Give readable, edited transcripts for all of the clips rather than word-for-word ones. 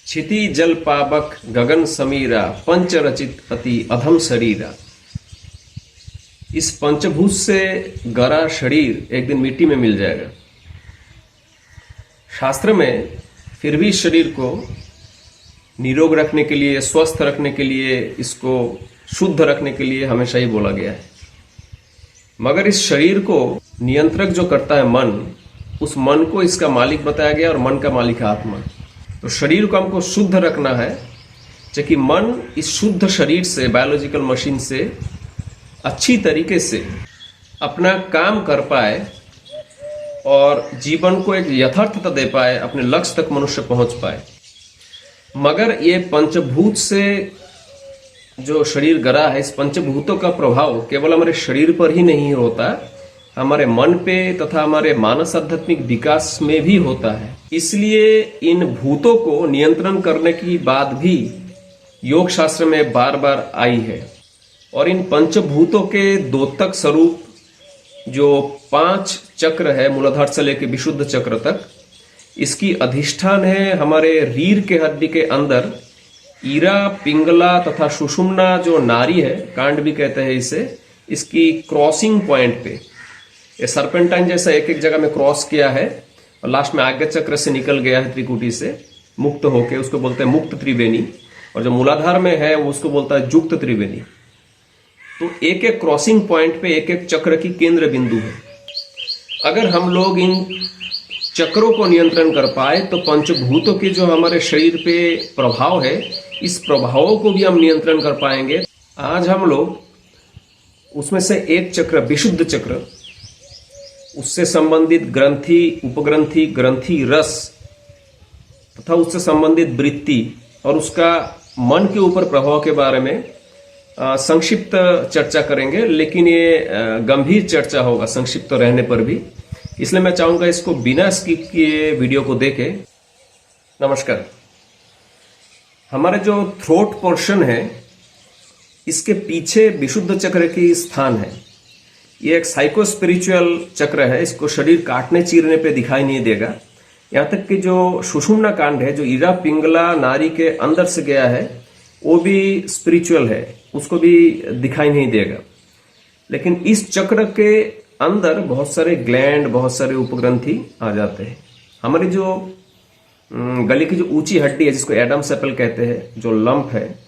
क्षिति जल पावक गगन समीरा पंच रचित अति अधम शरीरा। इस पंचभूत से गरा शरीर एक दिन मिट्टी में मिल जाएगा। शास्त्र में फिर भी शरीर को निरोग रखने के लिए, स्वस्थ रखने के लिए, इसको शुद्ध रखने के लिए हमेशा ही बोला गया है। मगर इस शरीर को नियंत्रक जो करता है मन, उस मन को इसका मालिक बताया गया और मन का मालिक है आत्मा। तो शरीर को हमको शुद्ध रखना है ताकि मन इस शुद्ध शरीर से, बायोलॉजिकल मशीन से अच्छी तरीके से अपना काम कर पाए और जीवन को एक यथार्थता दे पाए, अपने लक्ष्य तक मनुष्य पहुंच पाए। मगर ये पंचभूत से जो शरीर गरा है, इस पंचभूतों का प्रभाव केवल हमारे शरीर पर ही नहीं होता, हमारे मन पे तथा हमारे मानस आध्यात्मिक विकास में भी होता है। इसलिए इन भूतों को नियंत्रण करने की बात भी योग शास्त्र में बार बार आई है। और इन पंचभूतों के द्योतक स्वरूप जो 5 चक्र है, मूलाधार से लेकर विशुद्ध चक्र तक, इसकी अधिष्ठान है हमारे रीढ़ के हड्डी के अंदर ईरा, पिंगला तथा सुषुम्ना जो नाड़ी है, कांड भी कहते हैं इसे, इसकी क्रॉसिंग पॉइंट पे ये सर्पेंटाइन जैसा एक एक जगह में क्रॉस किया है और लास्ट में आज्ञा चक्र से निकल गया है, त्रिकुटी से मुक्त होके, उसको बोलते हैं मुक्त त्रिवेणी। और जो मूलाधार में है वो उसको बोलता है युक्त त्रिवेणी। तो एक एक क्रॉसिंग पॉइंट पे एक एक चक्र की केंद्र बिंदु है। अगर हम लोग इन चक्रों को नियंत्रण कर पाए तो पंचभूतों के जो हमारे शरीर पे प्रभाव है, इस प्रभावों को भी हम नियंत्रण कर पाएंगे। आज हम लोग उसमें से एक चक्र, विशुद्ध चक्र, उससे संबंधित ग्रंथि, उपग्रंथि, ग्रंथि रस तथा उससे संबंधित वृत्ति और उसका मन के ऊपर प्रभाव के बारे में संक्षिप्त चर्चा करेंगे। लेकिन ये गंभीर चर्चा होगा संक्षिप्त रहने पर भी, इसलिए मैं चाहूंगा इसको बिना स्किप किए वीडियो को देखें। नमस्कार। हमारे जो थ्रोट पोर्शन है, इसके पीछे विशुद्ध चक्र की स्थान है। ये एक साइको स्पिरिचुअल चक्र है। इसको शरीर काटने चीरने पे दिखाई नहीं देगा। यहाँ तक कि जो सुषुम्ना कांड है, जो ईरा पिंगला नाड़ी के अंदर से गया है, वो भी स्पिरिचुअल है, उसको भी दिखाई नहीं देगा। लेकिन इस चक्र के अंदर बहुत सारे ग्लैंड, बहुत सारे उपग्रंथि आ जाते हैं। हमारी जो गले की जो ऊंची हड्डी है, जिसको एडम्स एपल कहते हैं, जो लंप है,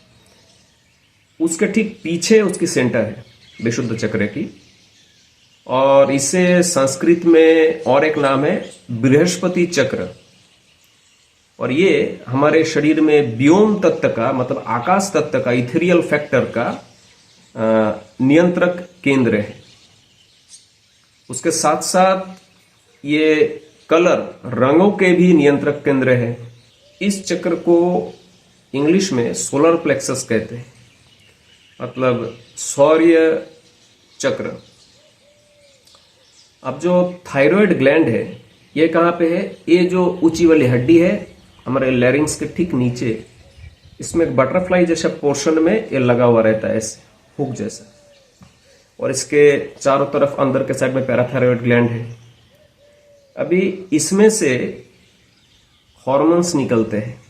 उसके ठीक पीछे उसकी सेंटर है विशुद्ध चक्र की। और इसे संस्कृत में और एक नाम है बृहस्पति चक्र। और ये हमारे शरीर में व्योम तत्व का, मतलब आकाश तत्व का, इथेरियल फैक्टर का नियंत्रक केंद्र है। उसके साथ साथ ये कलर, रंगों के भी नियंत्रक केंद्र है। इस चक्र को इंग्लिश में सोलर प्लेक्सस कहते हैं, मतलब सौर्य चक्र। अब जो थायराइड ग्लैंड है, ये कहाँ पे है? ये जो ऊंची वाली हड्डी है हमारे लैरिंग्स के ठीक नीचे, इसमें एक बटरफ्लाई जैसा पोर्शन में ये लगा हुआ रहता है, ऐसे हुक जैसा। और इसके चारों तरफ अंदर के साइड में पैराथायराइड ग्लैंड है। अभी इसमें से हॉर्मोन्स निकलते हैं,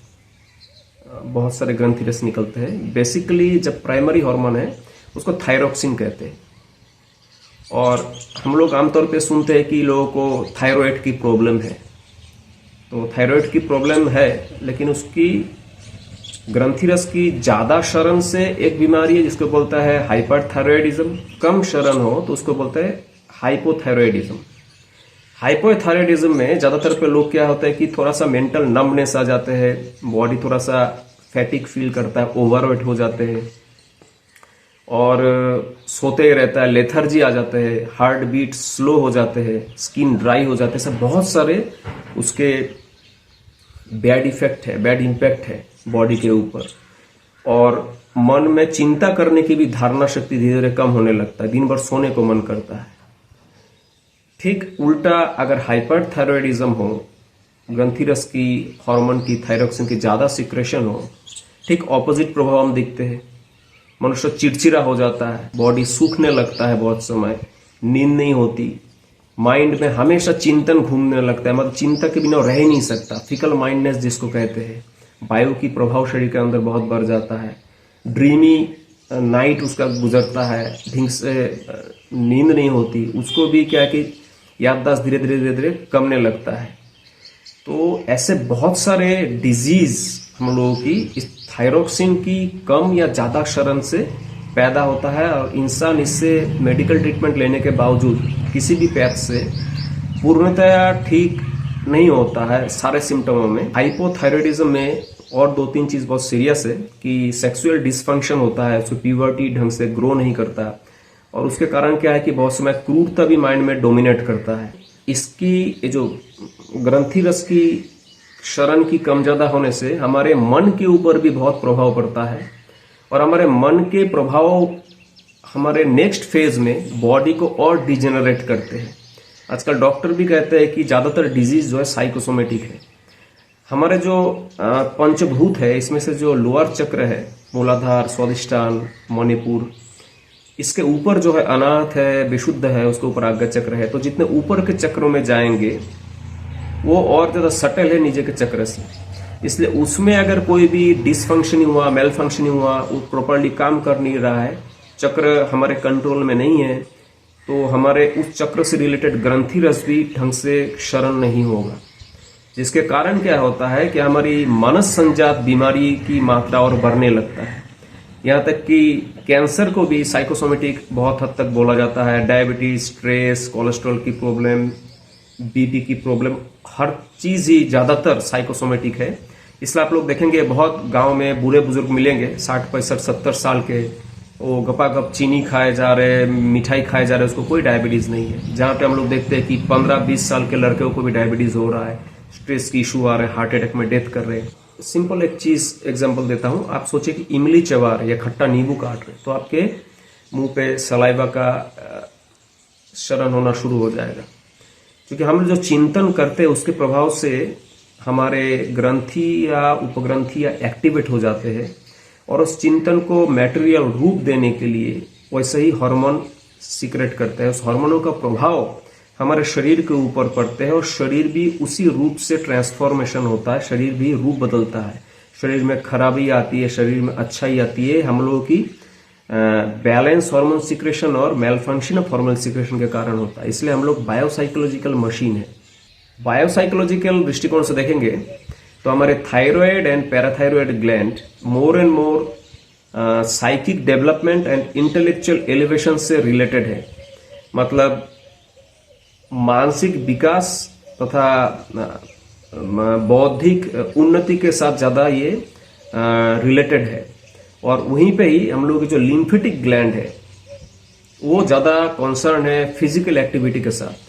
बहुत सारे ग्रंथि रस निकलते हैं। बेसिकली जब प्राइमरी हार्मोन है उसको थायरोक्सिन कहते हैं। और हम लोग आमतौर पे सुनते हैं कि लोगों को थायराइड की प्रॉब्लम है। तो थायराइड की प्रॉब्लम है, लेकिन उसकी ग्रंथि रस की ज्यादा शरण से एक बीमारी है जिसको बोलता है हाइपरथायराइडिज्म। कम शरण हो तो उसको बोलते हैं हाइपोथायराइडिज्म। हाइपोथायराइडिज्म में ज्यादातर पे लोग क्या होता है कि थोड़ा सा मेंटल नम्बनेस आ जाते हैं, बॉडी थोड़ा सा फैटिक फील करता है, ओवरवेट हो जाते हैं और सोते ही रहता है, लेथर्जी आ जाते हैं, हार्ट बीट स्लो हो जाते हैं, स्किन ड्राई हो जाते हैं। सब बहुत सारे उसके बैड इफेक्ट है, बैड इम्पैक्ट है बॉडी के ऊपर। और मन में चिंता करने की भी धारणा शक्ति धीरे धीरे कम होने लगता है, दिन भर सोने को मन करता है। ठीक उल्टा अगर हाइपरथायराइडिज्म हो, ग्रंथि रस की, हार्मोन की, थायरोक्सिन की ज्यादा सिक्रेशन हो, ठीक ऑपोजिट प्रभाव हम दिखते हैं। मनुष्य चिड़चिड़ा हो जाता है, बॉडी सूखने लगता है, बहुत समय नींद नहीं होती, माइंड में हमेशा चिंतन घूमने लगता है, मतलब चिंता के बिना रह ही नहीं सकता, फिकल माइंडनेस जिसको कहते हैं। वायु की प्रभाव शरीर के अंदर बहुत बढ़ जाता है, ड्रीमी नाइट उसका गुजरता है, ढंग से नींद नहीं होती, उसको भी क्या है कि याददाश्त धीरे धीरे धीरे धीरे कमने लगता है। तो ऐसे बहुत सारे डिजीज हम लोगों की इस थायरोक्सिन की कम या ज्यादा क्षरण से पैदा होता है, और इंसान इससे मेडिकल ट्रीटमेंट लेने के बावजूद किसी भी पैथ से पूर्णतया ठीक नहीं होता है सारे सिम्टमों में। हाइपोथायरॉयडिज्म में और 2-3 चीज बहुत सीरियस है कि सेक्सुअल डिसफंक्शन होता है, उसको प्यूबर्टी ढंग से ग्रो नहीं करता, और उसके कारण क्या है कि बहुत समय क्रूरता भी माइंड में डोमिनेट करता है। इसकी ये जो ग्रंथि रस की क्षरण की कम ज्यादा होने से हमारे मन के ऊपर भी बहुत प्रभाव पड़ता है, और हमारे मन के प्रभाव हमारे नेक्स्ट फेज में बॉडी को और डिजेनरेट करते हैं। आजकल डॉक्टर भी कहते हैं कि ज्यादातर डिजीज जो है साइकोसोमेटिक है। हमारे जो पंचभूत है, इसमें से जो लोअर चक्र है, मूलाधार, स्वादिष्टान, मणिपुर, इसके ऊपर जो है अनाहत है, विशुद्ध है, उसके ऊपर आज्ञा चक्र है। तो जितने ऊपर के चक्रों में जाएंगे वो और ज्यादा सटल है नीचे के चक्र से, इसलिए उसमें अगर कोई भी डिसफंक्शनिंग हुआ, मेल फंक्शनिंग हुआ, वो प्रॉपरली काम कर नहीं रहा है, चक्र हमारे कंट्रोल में नहीं है, तो हमारे उस चक्र से रिलेटेड ग्रंथि रस भी ढंग से क्षरण नहीं होगा, जिसके कारण क्या होता है कि हमारी मानस संजात बीमारी की मात्रा और बढ़ने लगता है। यहाँ तक कि कैंसर को भी साइकोसोमेटिक बहुत हद तक बोला जाता है। डायबिटीज, स्ट्रेस, कोलेस्ट्रॉल की प्रॉब्लम, बीपी की प्रॉब्लम, हर चीज ही ज्यादातर साइकोसोमेटिक है। इसलिए आप लोग देखेंगे बहुत गांव में बूढ़े बुजुर्ग मिलेंगे 60, 65, 70 साल के, वो गपागप चीनी खाए जा रहे, मिठाई खाए जा रहे, उसको कोई डायबिटीज नहीं है। जहां पे हम लोग देखते हैं कि 15-20 साल के लड़कों को भी डायबिटीज हो रहा है, स्ट्रेस की इशू आ रहे हैं, हार्ट अटैक में डेथ कर रहे हैं। सिंपल एक चीज एग्जांपल देता हूं, आप सोचिए कि इमली चबा रहे या खट्टा नींबू काट रहे, तो आपके मुंह पे सलाइवा का क्षरण होना शुरू हो जाएगा, क्योंकि हम जो चिंतन करते हैं उसके प्रभाव से हमारे ग्रंथि या उपग्रंथि या एक्टिवेट हो जाते हैं, और उस चिंतन को मैटेरियल रूप देने के लिए वैसे ही हार्मोन सीक्रेट करते हैं। उस हार्मोनों का प्रभाव हमारे शरीर के ऊपर पड़ते हैं, और शरीर भी उसी रूप से ट्रांसफॉर्मेशन होता है, शरीर भी रूप बदलता है, शरीर में खराबी आती है, शरीर में अच्छाई आती है, हम लोगों की बैलेंस हार्मोन सिक्रेशन और malfunction of hormone secretion के कारण होता है। इसलिए हम लोग बायोसाइकोलॉजिकल मशीन है। बायोसाइकोलॉजिकल दृष्टिकोण से देखेंगे तो हमारे thyroid and parathyroid gland more and more psychic development and intellectual elevation से रिलेटेड है, मतलब मानसिक विकास तथा बौद्धिक उन्नति के साथ ज्यादा ये रिलेटेड है। और वहीं पे ही हम लोग की जो लिम्फेटिक ग्लैंड है वो ज्यादा कंसर्न है फिजिकल एक्टिविटी के साथ,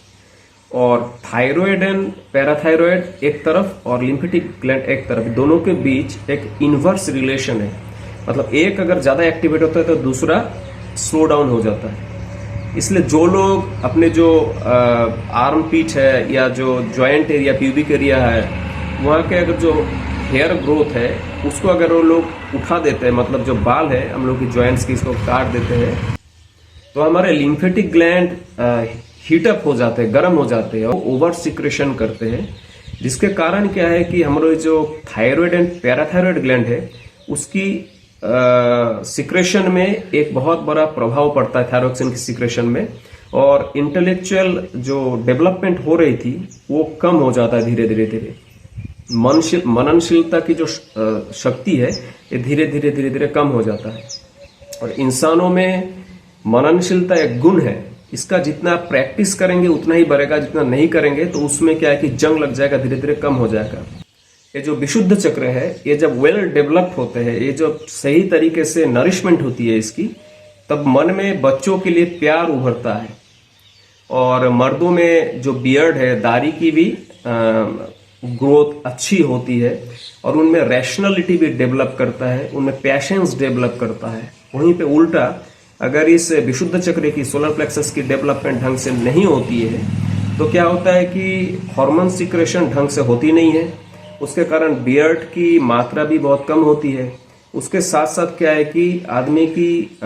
और थायराइड एंड पैराथायराइड एक तरफ और लिम्फेटिक ग्लैंड एक तरफ, दोनों के बीच एक इनवर्स रिलेशन है। मतलब एक अगर ज्यादा एक्टिवेट होता है तो दूसरा स्लो डाउन हो जाता है। इसलिए जो लोग अपने जो आर्म पीट है या जो जॉइंट एरिया, प्यूबिक एरिया है, वहाँ के अगर जो हेयर ग्रोथ है उसको अगर वो लोग उठा देते हैं, मतलब जो बाल है हम लोग की जॉइंट्स की, इसको काट देते हैं, तो हमारे लिम्फेटिक ग्लैंड हीटअप हो जाते हैं, गर्म हो जाते हैं, और ओवर सिक्रेशन करते हैं, जिसके कारण क्या है कि हमारे जो थायराइड एंड पैराथायराइड ग्लैंड है उसकी सिक्रेशन में एक बहुत बड़ा प्रभाव पड़ता है, थायरोक्सिन की सिक्रेशन में, और इंटेलेक्चुअल जो डेवलपमेंट हो रही थी वो कम हो जाता है धीरे धीरे धीरे। मननशीलता की जो शक्ति है ये धीरे धीरे धीरे धीरे कम हो जाता है। और इंसानों में मननशीलता एक गुण है, इसका जितना प्रैक्टिस करेंगे उतना ही बढ़ेगा, जितना नहीं करेंगे तो उसमें क्या है कि जंग लग जाएगा, धीरे धीरे कम हो जाएगा। ये जो विशुद्ध चक्र है ये जब वेल डेवलप होते हैं, ये जब सही तरीके से नरिशमेंट होती है इसकी, तब मन में बच्चों के लिए प्यार उभरता है, और मर्दों में जो बियर्ड है, दाढ़ी की भी ग्रोथ अच्छी होती है, और उनमें रैशनलिटी भी डेवलप करता है, उनमें पैशंस डेवलप करता है। वहीं पे उल्टा अगर इस विशुद्ध चक्र की सोलर प्लेक्सस की डेवलपमेंट ढंग से नहीं होती है तो क्या होता है कि हार्मोन सिक्रेशन ढंग से होती नहीं है, उसके कारण बियर्ड की मात्रा भी बहुत कम होती है। उसके साथ साथ क्या है कि आदमी की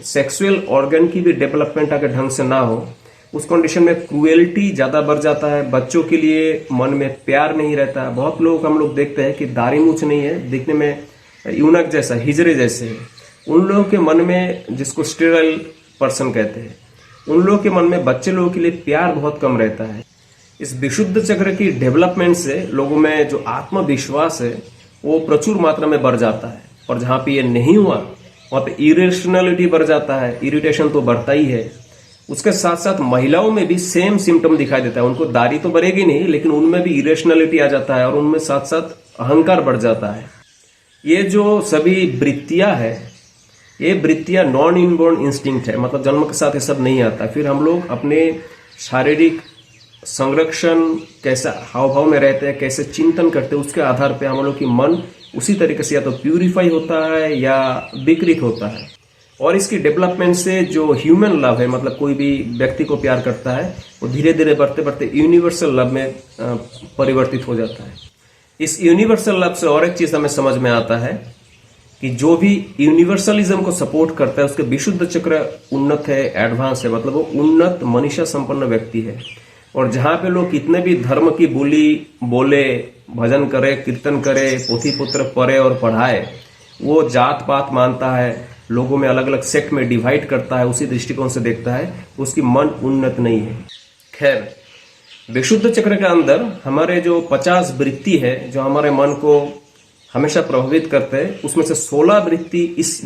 सेक्सुअल ऑर्गन की भी डेवलपमेंट अगर ढंग से ना हो उस कंडीशन में क्रूएल्टी ज्यादा बढ़ जाता है, बच्चों के लिए मन में प्यार नहीं रहता है। बहुत लोग हम लोग देखते हैं कि दाढ़ी मूछ नहीं है, दिखने में यूनक जैसा, हिजरे जैसे है। उन लोगों के मन में, जिसको स्टेराइल पर्सन कहते हैं, उन लोगों के मन में बच्चे लोगों के लिए प्यार बहुत कम रहता है। इस विशुद्ध चक्र की डेवलपमेंट से लोगों में जो आत्मविश्वास है वो प्रचुर मात्रा में बढ़ जाता है। और जहां पे ये नहीं हुआ वहां पे इरेशनलिटी बढ़ जाता है, इरिटेशन तो बढ़ता ही है। उसके साथ साथ महिलाओं में भी सेम सिम्टम दिखाई देता है। उनको दाढ़ी तो बढ़ेगी नहीं, लेकिन उनमें भी इरेशनलिटी आ जाता है और उनमें साथ साथ अहंकार बढ़ जाता है। ये जो सभी वृत्तियां है, ये वृत्तियां नॉन इनबोर्न इंस्टिंक्ट है, मतलब जन्म के साथ ये सब नहीं आता। फिर हम लोग अपने शारीरिक संरक्षण, कैसा हाव भाव में रहते हैं, कैसे चिंतन करते हैं, उसके आधार पे हम लोग की मन उसी तरीके से या तो प्यूरिफाई होता है या विकृत होता है। और इसकी डेवलपमेंट से जो ह्यूमन लव है, मतलब कोई भी व्यक्ति को प्यार करता है, वो धीरे धीरे बढ़ते बढ़ते यूनिवर्सल लव में परिवर्तित हो जाता है। इस यूनिवर्सल लव से और एक चीज हमें समझ में आता है कि जो भी यूनिवर्सलिज्म को सपोर्ट करता है उसके विशुद्ध चक्र उन्नत है, एडवांस है, मतलब वो उन्नत मनीषा संपन्न व्यक्ति है। और जहां पे लोग कितने भी धर्म की बोली बोले, भजन करे, कीर्तन करे, पोथी पुत्र पढ़े और पढ़ाए, वो जात पात मानता है, लोगों में अलग अलग सेक्ट में डिवाइड करता है, उसी दृष्टिकोण से देखता है, उसकी मन उन्नत नहीं है। खैर, विशुद्ध चक्र के अंदर हमारे जो 50 वृत्ति है जो हमारे मन को हमेशा प्रभावित करते हैं, उसमें से 16 वृत्ति इस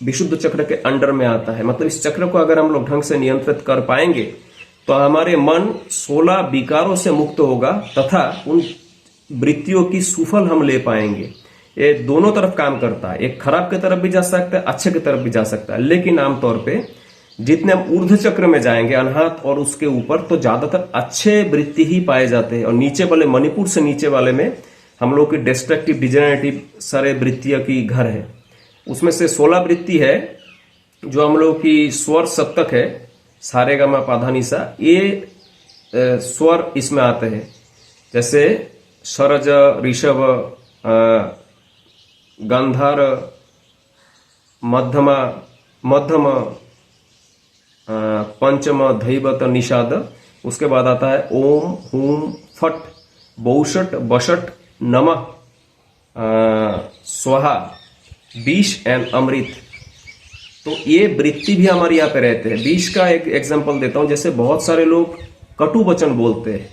विशुद्ध चक्र के अंडर में आता है। मतलब इस चक्र को अगर हम लोग ढंग से नियंत्रित कर पाएंगे तो हमारे मन 16 विकारों से मुक्त होगा तथा उन वृत्तियों की सुफल हम ले पाएंगे। ये दोनों तरफ काम करता है, एक खराब की तरफ भी जा सकता है, अच्छे की तरफ भी जा सकता है। लेकिन आमतौर पे जितने हम ऊर्ध्व चक्र में जाएंगे, अनाहत और उसके ऊपर, तो ज्यादातर अच्छे वृत्ति ही पाए जाते हैं। और नीचे वाले, मणिपुर से नीचे वाले में हम लोग की डिस्ट्रक्टिव, डिजेनरेटिव सारे वृत्तियों की घर है। उसमें से 16 वृत्ति है जो हम लोग की स्वर सप्तक है, सारे गा मा पा धा नि सा, ये स्वर इसमें आते हैं। जैसे सरज, ऋषभ, गांधार, मध्यमा, मध्यम, पंचम, धैवत, निषाद। उसके बाद आता है ओम, हुम, फट, बौषट, बशट, नमः, स्वाहा, विष एंड अमृत। तो ये वृत्ति भी हमारे यहाँ पे रहते हैं। विष का एक एग्जांपल देता हूं। जैसे बहुत सारे लोग कटु वचन बोलते हैं,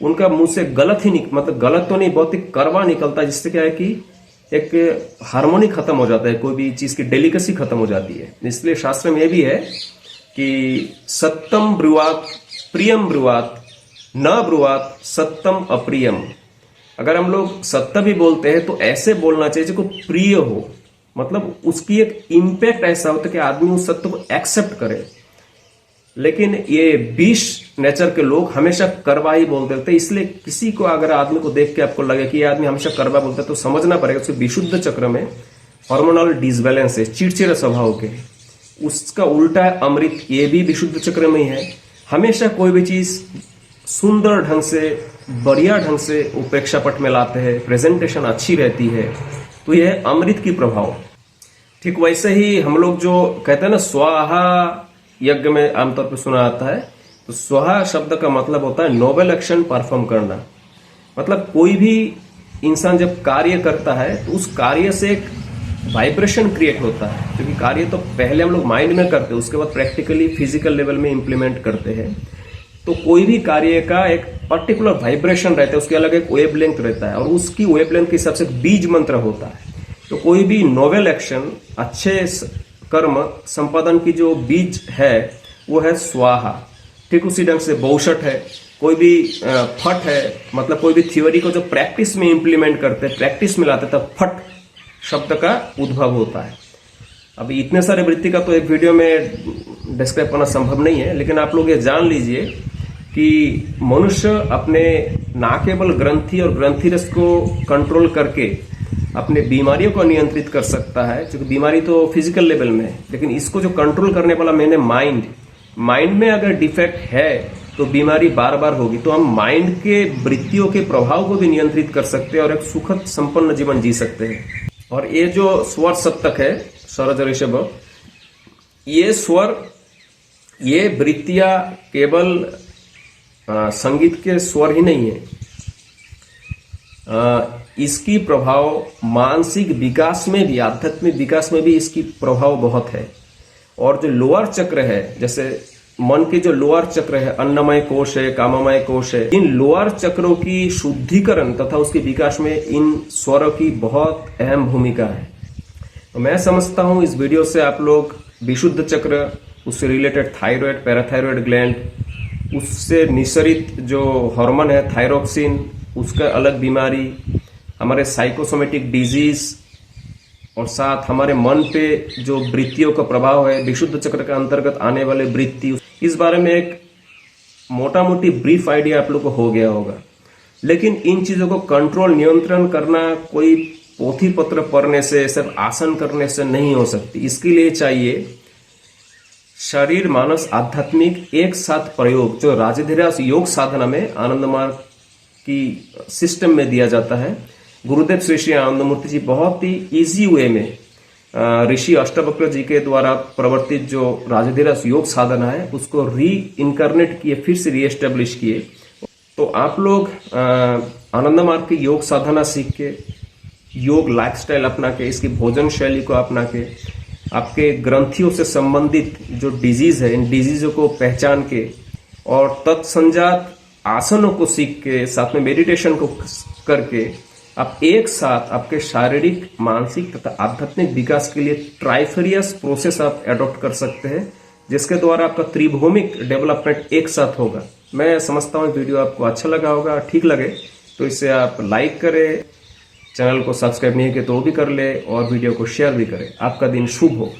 उनका मुंह से गलत ही मतलब गलत तो नहीं, बहुत ही कड़वा निकलता है, जिससे क्या है कि एक हार्मोनी खत्म हो जाता है, कोई भी चीज की डेलिकेसी खत्म हो जाती है। इसलिए शास्त्र में यह भी है कि सत्यम ब्रुवात प्रियम ब्रुवात, न ब्रुवात सत्यम अप्रियम। अगर हम लोग सत्य भी बोलते हैं तो ऐसे बोलना चाहिए जो प्रिय हो, मतलब उसकी एक इम्पैक्ट ऐसा होता है कि आदमी उस सत्य को एक्सेप्ट करे। लेकिन ये 20 नेचर के लोग हमेशा करवा ही बोल देते हैं। इसलिए किसी को, अगर आदमी को देख के आपको लगे कि ये आदमी हमेशा करवा बोलता है, तो समझना पड़ेगा उसके विशुद्ध चक्र में हार्मोनल डिसबैलेंस है, चिड़चिड़े स्वभाव के। उसका उल्टा है अमृत, ये भी विशुद्ध चक्र में ही है। हमेशा कोई भी चीज सुंदर ढंग से, बढ़िया ढंग से प्रेक्षापट में लाते हैं, प्रेजेंटेशन अच्छी रहती है, तो यह है अमृत की प्रभाव। ठीक वैसे ही हम लोग जो कहते हैं ना, स्वाहा यज्ञ में आमतौर पर सुना आता है, तो स्वाहा शब्द का मतलब होता है नोबल एक्शन परफॉर्म करना। मतलब कोई भी इंसान जब कार्य करता है तो उस कार्य से एक वाइब्रेशन क्रिएट होता है, क्योंकि कार्य तो पहले हम लोग माइंड में करते हैं, उसके बाद प्रैक्टिकली फिजिकल लेवल में इंप्लीमेंट करते हैं। तो कोई भी कार्य का एक पर्टिकुलर वाइब्रेशन रहता है, उसके अलग एक वेवलेंथ रहता है, और उसकी वेवलेंथ के हिसाब से बीज मंत्र होता है। तो कोई भी नोवेल एक्शन, अच्छे कर्म संपादन की जो बीज है वो है स्वाहा। ठीक उसी ढंग से बौषट है, कोई भी फट है, मतलब कोई भी थ्योरी को जो प्रैक्टिस में इंप्लीमेंट करते हैं, प्रैक्टिस में लाते, तब फट शब्द का उद्भव होता है। अभी इतने सारे वृत्ति का तो एक वीडियो में डिस्क्राइब करना संभव नहीं है, लेकिन आप लोग ये जान लीजिए कि मनुष्य अपने ना केवल ग्रंथि और ग्रंथि रस को कंट्रोल करके अपने बीमारियों को नियंत्रित कर सकता है, क्योंकि बीमारी तो फिजिकल लेवल में है, लेकिन इसको जो कंट्रोल करने वाला मैंने माइंड में अगर डिफेक्ट है तो बीमारी बार बार होगी। तो हम माइंड के वृत्तियों के प्रभाव को भी नियंत्रित कर सकते हैं और एक सुखद संपन्न जीवन जी सकते हैं। और ये जो स्वर सप्तक है, सरज ऋषभ, ये स्वर ये वृत्तियां केवल संगीत के स्वर ही नहीं है, इसकी प्रभाव मानसिक विकास में भी, आध्यात्मिक विकास में भी इसकी प्रभाव बहुत है। और जो लोअर चक्र है, जैसे मन के जो लोअर चक्र है, अन्नमय कोश है, काममय कोश है, इन लोअर चक्रों की शुद्धिकरण तथा उसके विकास में इन स्वरों की बहुत अहम भूमिका है। तो मैं समझता हूं इस वीडियो से आप लोग विशुद्ध चक्र, उससे रिलेटेड थायराइड, पैराथायराइड ग्लैंड, उससे निःसरित जो हार्मोन है थायरोक्सिन, उसका अलग बीमारी, हमारे साइकोसोमेटिक डिजीज, और साथ हमारे मन पे जो वृत्तियों का प्रभाव है, विशुद्ध चक्र के अंतर्गत आने वाले वृत्ति, इस बारे में एक मोटा मोटी ब्रीफ आइडिया आप लोग को हो गया होगा। लेकिन इन चीजों को कंट्रोल, नियंत्रण करना कोई पोथी पत्र पढ़ने से, सिर्फ आसन करने से नहीं हो सकती। इसके लिए चाहिए शरीर, मानस, आध्यात्मिक एक साथ प्रयोग, जो राजधीरास योग साधना में आनंद मार्ग की सिस्टम में दिया जाता है। गुरुदेव श्री श्री आनंदमूर्ति जी बहुत ही इजी वे में ऋषि अष्टावक्र जी के द्वारा प्रवर्तित जो राजधीरास योग साधना है उसको री इनकारनेट किए, फिर से रीएस्टेब्लिश किए। तो आप लोग आनंद मार्ग की योग साधना सीख के, योग लाइफस्टाइल अपना के, इसकी भोजन शैली को अपना के, आपके ग्रंथियों से संबंधित जो डिजीज है, इन डिजीजों को पहचान के और तत्संजात आसनों को सीख के, साथ में मेडिटेशन को करके आप एक साथ आपके शारीरिक, मानसिक तथा आध्यात्मिक विकास के लिए ट्राइफेरियस प्रोसेस आप एडॉप्ट कर सकते हैं, जिसके द्वारा आपका त्रिभौमिक डेवलपमेंट एक साथ होगा। मैं समझता हूँ वीडियो आपको अच्छा लगा होगा। ठीक लगे तो इसे आप लाइक करें, चैनल को सब्सक्राइब नहीं किया तो वो भी कर ले, और वीडियो को शेयर भी करें। आपका दिन शुभ हो।